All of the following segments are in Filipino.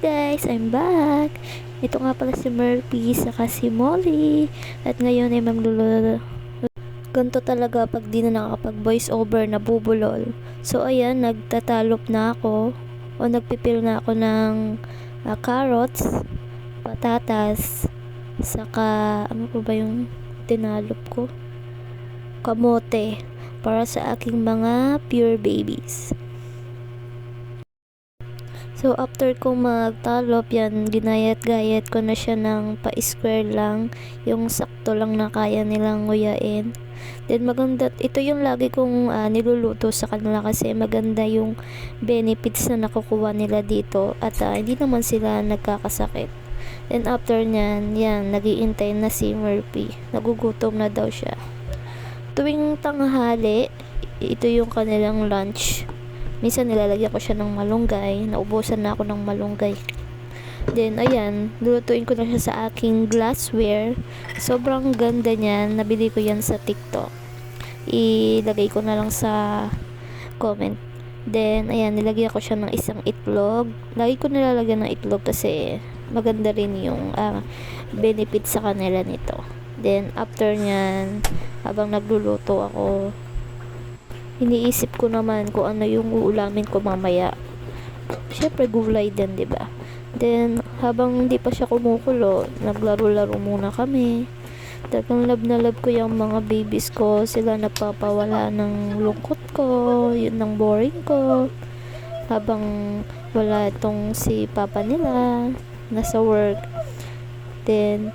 guys, I'm back. Ito nga pala si Murphy saka si Molly. At ngayon ay maglulolo. Ganito talaga pag di na nakakapag voice over, nabubulol. So ayan, nagtatalop na ako o nagpipil na ako ng carrots, patatas, saka ano pa ba yung tinalop ko? Kamote para sa aking mga pure babies. So, after ko magtalop, yan, ginayat-gayat ko na siya ng pa-square lang, yung sakto lang na kaya nilang nguyain. Then, maganda, ito yung lagi kong niluluto sa kanila kasi maganda yung benefits na nakukuha nila dito at hindi naman sila nagkakasakit. Then, after nyan, yan, nagiintay na si Murphy. Nagugutom na daw siya. Tuwing tanghali, ito yung kanilang lunch. Minsan nilalagyan ko siya ng malunggay. Naubusan na ako ng malunggay. Then, ayan. Lulutuin ko na siya sa aking glassware. Sobrang ganda niyan. Nabili ko yan sa TikTok. Ilagay ko na lang sa comment. Then, ayan. Nilagyan ko siya ng isang itlog. Lagi ko nilalagyan ng itlog kasi maganda rin yung benefit sa kanila nito. Then, after nyan, habang nagluluto ako, iniisip ko naman kung ano yung uulamin ko mamaya. Syempre gulay din, 'di ba? Then habang hindi pa siya kumukulo, naglaro-laro muna kami. Talagang love na love ko yung mga babies ko. Sila napapawala ng lungkot ko, yun ng boring ko. Habang wala itong si papa nila, nasa work. Then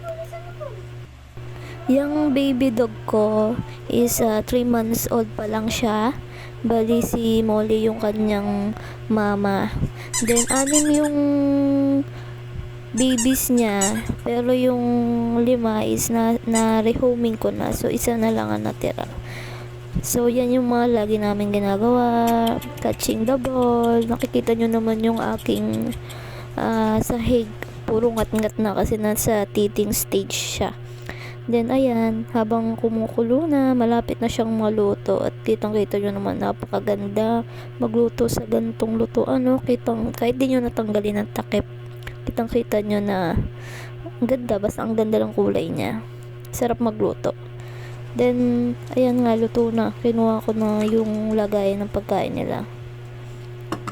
yung baby dog ko is 3 months old pa lang siya. Bali si Molly yung kanyang mama. Then 6 yung babies niya. Pero yung 5 is na rehoming ko na. So isa na lang ang natira. So yan yung mga lagi namin ginagawa. Catching the ball. Nakikita nyo naman yung aking sahig. Puro ngat-ngat na kasi nasa teething stage siya. Then ayan, habang kumukulo na, malapit na siyang maluto at kitang-kita nyo naman napakaganda magluto sa gantong lutuan, no? Kahit di nyo natanggalin ang takip, kitang-kita nyo na ang ganda, basta ang ganda ng kulay niya. Sarap magluto. Then, ayan nga, luto na. Kinuha ko na yung lagay ng pagkain nila.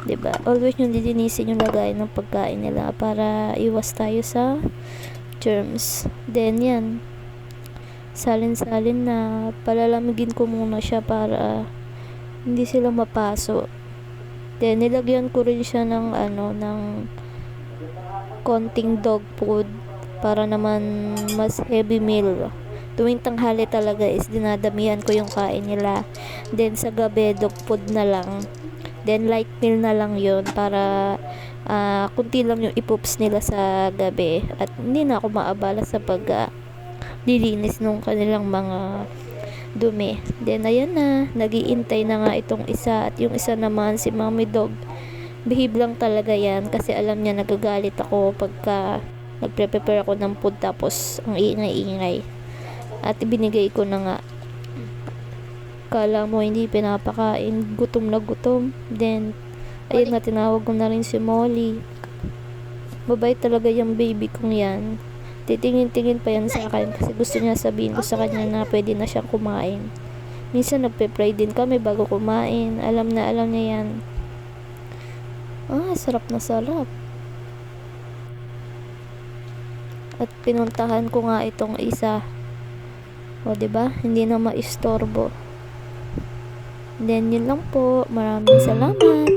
'Di ba? Always nyo didinisin yung lagay ng pagkain nila para iwas tayo sa germs. Then, yan. Salin-salin na palalamigin ko muna siya para hindi sila mapaso. Then nilagyan ko rin siya ng ng konting dog food para naman mas heavy meal. Tuwing tanghali talaga is dinadamihan ko yung kain nila. Then sa gabi dog food na lang. Then light meal na lang yun para kunti lang yung ipoops nila sa gabi at hindi na ako maabala sa lilinis nung kanilang mga dumi. Then ayan na, nagiintay na nga itong isa at yung isa naman si mommy dog. Behave lang talaga yan kasi alam niya nagagalit ako pagka nagpre-prepare ako ng food tapos ang ingay-ingay. At ibinigay ko na nga. Kala mo hindi pinapakain, gutom na gutom. Then ayun na, tinawag ko na rin si Molly. Mabait talaga yung baby kong yan. Titingin-tingin pa yan sa akin kasi gusto niya sabihin ko sa kanya na pwede na siyang kumain. Minsan nagpe-pray din kami bago kumain. Alam niya yan. Sarap na sarap. At pinuntahan ko nga itong isa. O, diba? Hindi na maistorbo. Then, yun lang po. Maraming salamat.